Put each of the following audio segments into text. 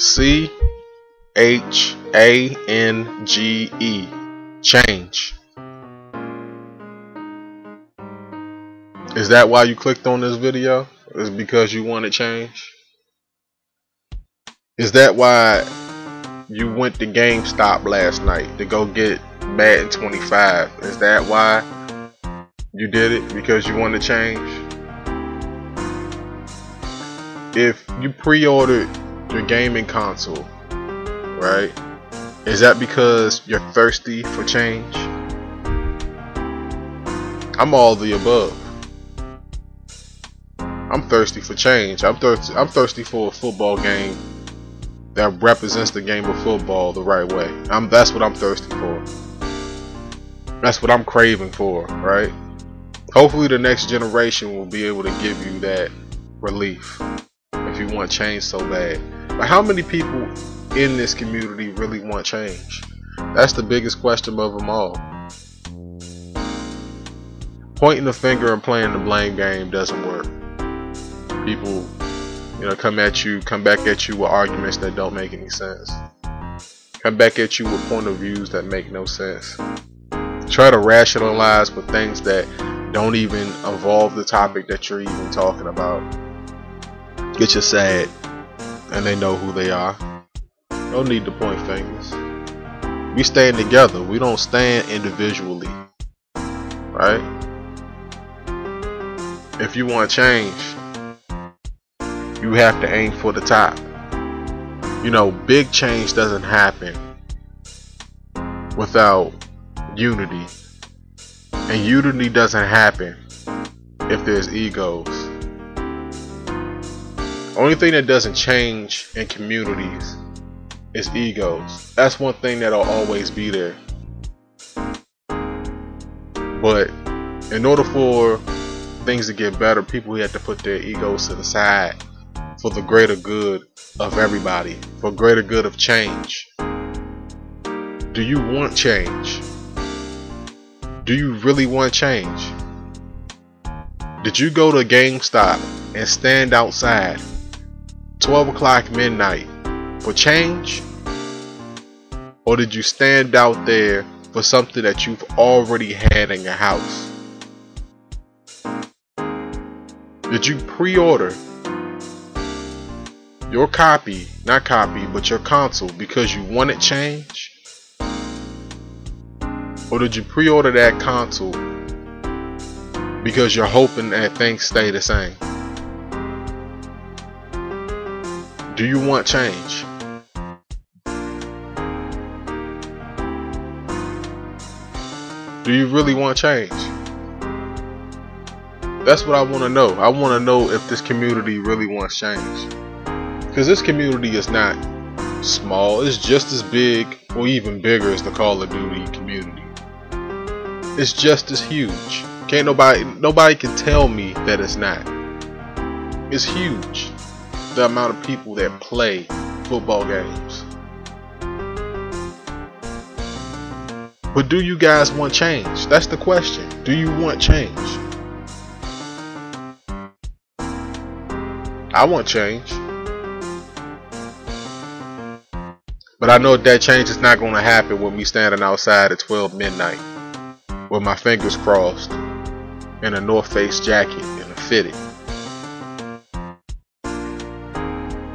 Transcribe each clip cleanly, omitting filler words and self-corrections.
CHANGE. Change. Is that why you clicked on this video? Is it because you want to change? Is that why you went to Gamestop last night to go get Madden 25? Is that why you did it? Because you want to change? If you pre-ordered your gaming console, right? Is that because you're thirsty for change? I'm all the above. I'm thirsty for change. I'm thirsty for a football game that represents the game of football the right way. That's what I'm thirsty for. That's what I'm craving for, right? Hopefully the next generation will be able to give you that relief if you want change so bad. But how many people in this community really want change? That's the biggest question of them all. Pointing the finger and playing the blame game doesn't work. People, come back at you with arguments that don't make any sense. Come back at you with point of views that make no sense. Try to rationalize with things that don't even involve the topic that you're even talking about. Get you sad, and they know who they are. No need to point fingers. We stand together. We don't stand individually, right? If you want change, you have to aim for the top. Big change doesn't happen without unity, and unity doesn't happen if there's egos. Only thing that doesn't change in communities is egos. That's one thing that'll always be there. But in order for things to get better, people have to put their egos to the side for the greater good of everybody, for greater good of change. Do you want change? Do you really want change? Did you go to GameStop and stand outside 12 o'clock midnight for change? Or did you stand out there for something that you've already had in your house? Did you pre-order your your console because you wanted change? Or did you pre-order that console because you're hoping that things stay the same? Do you want change? Do you really want change? That's what I want to know. I want to know if this community really wants change. Because this community is not small. It's just as big or even bigger as the Call of Duty community. It's just as huge. Nobody can tell me that it's not. It's huge, the amount of people that play football games. But do you guys want change? That's the question. Do you want change? I want change. But I know that change is not going to happen with me standing outside at 12 midnight with my fingers crossed in a North Face jacket and a fitted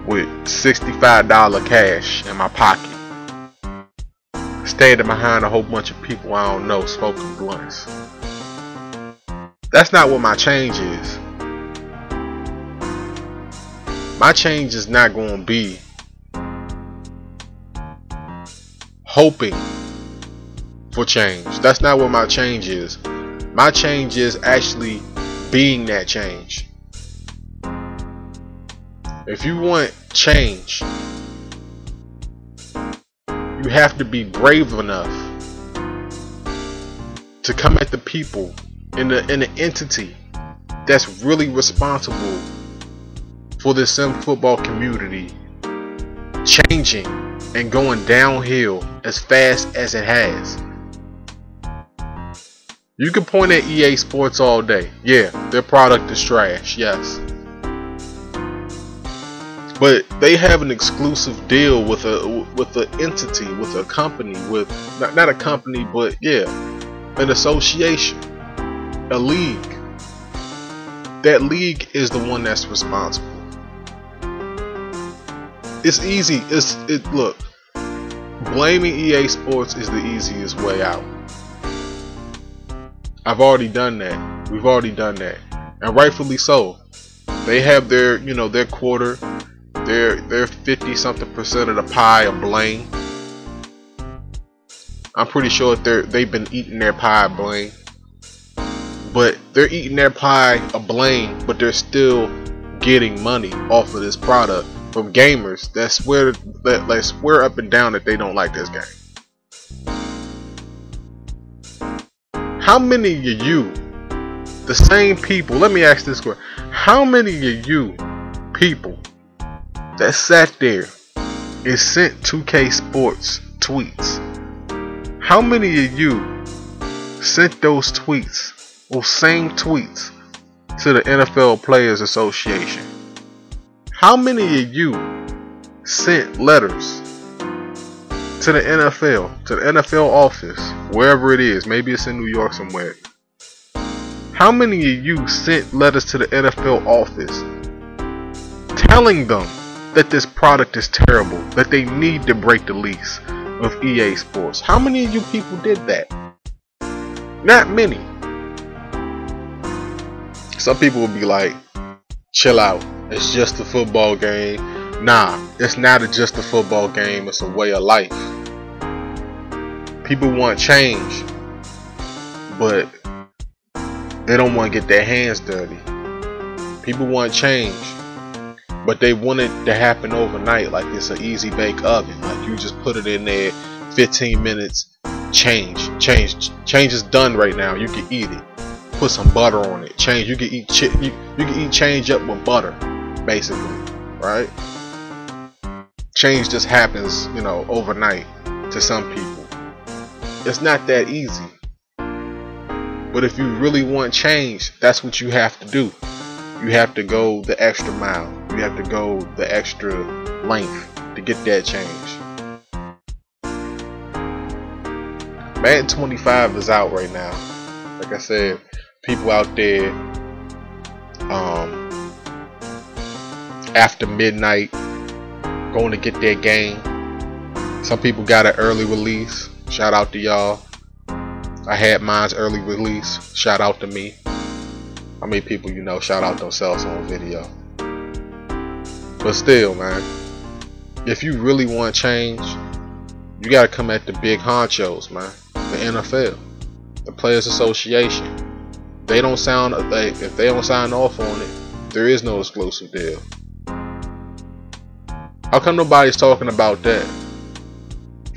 with $65 cash in my pocket, standing behind a whole bunch of people I don't know smoking blunts. That's not what my change is. My change is not going to be hoping for change. That's not what my change is. My change is actually being that change. If you want change, you have to be brave enough to come at the people in the entity that's really responsible for the sim football community changing and going downhill as fast as it has. You can point at EA Sports all day. Yeah, their product is trash, yes. but they have an exclusive deal with an entity, with a company, with not a company, but yeah, an association, a league. That league is the one that's responsible. It's easy. Look, blaming EA Sports is the easiest way out. I've already done that. We've already done that, and rightfully so. They have their, their quarter, their 50-something% of the pie of blame. I'm pretty sure they've been eating their pie of blame, but they're eating their pie of blame, but they're still getting money off of this product from gamers that swear up and down that they don't like this game. How many of you, the same people, let me ask this question, how many of you people that sat there and sent 2K Sports tweets, how many of you sent those tweets, those same tweets, to the NFL Players Association? How many of you sent letters to the NFL office, wherever it is? Maybe it's in New York somewhere. How many of you sent letters to the NFL office telling them that this product is terrible, that they need to break the lease of EA Sports? How many of you people did that? Not many. Some people will be like, chill out, it's just a football game. Nah, it's not just a football game, it's a way of life. People want change, but they don't want to get their hands dirty. People want change, but they want it to happen overnight, like it's an easy bake oven. Like you just put it in there, 15 minutes, change is done right now. You can eat it. Put some butter on it. Change. You can eat you can eat change up with butter, basically, right? Change just happens, overnight to some people. It's not that easy. But if you really want change, that's what you have to do. You have to go the extra mile. You have to go the extra length to get that change. Madden 25 is out right now. Like I said, people out there after midnight going to get their game. Some people got an early release. Shout out to y'all. I had mine's early release. Shout out to me. How many people shout out themselves on video? But still, man, if you really want change, you gotta come at the big honchos, man. The NFL, the Players Association. If they don't sign off on it, there is no exclusive deal. How come nobody's talking about that?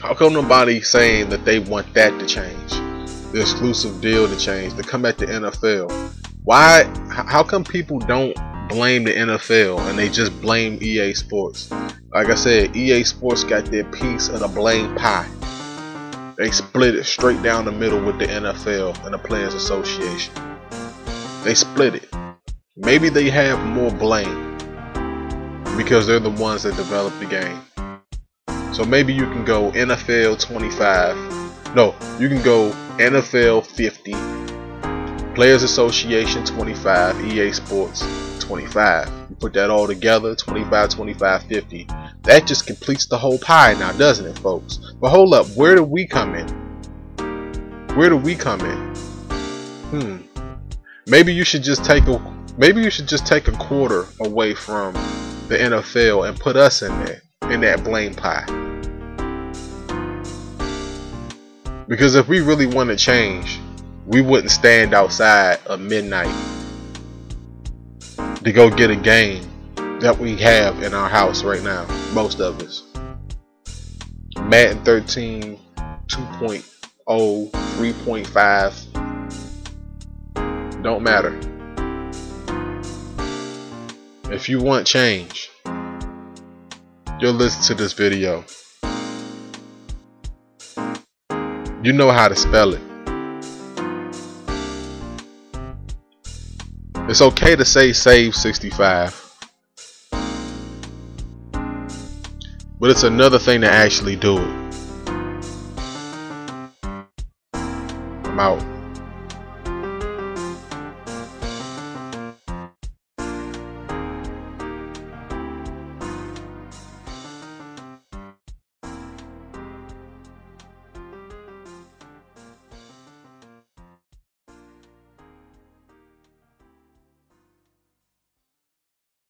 How come nobody's saying that they want that to change? The exclusive deal to change, to come at the NFL. Why? How come people don't blame the NFL and they just blame EA Sports? Like I said, EA Sports got their piece of the blame pie. They split it straight down the middle with the NFL and the Players Association. They split it. Maybe they have more blame because they're the ones that developed the game. So maybe you can go NFL 25. No, you can go NFL 50, Players Association 25, EA Sports 25. You put that all together, 25, 25, 50. That just completes the whole pie now, doesn't it, folks? But hold up, where do we come in? Where do we come in? Maybe you should just take a quarter away from the NFL and put us in there, in that blame pie. Because if we really want to change, we wouldn't stand outside at midnight to go get a game that we have in our house right now, most of us. Madden 13, 2.0, 3.5, don't matter. If you want change, you'll listen to this video. You know how to spell it. It's okay to say save 65. but it's another thing to actually do it. I'm out.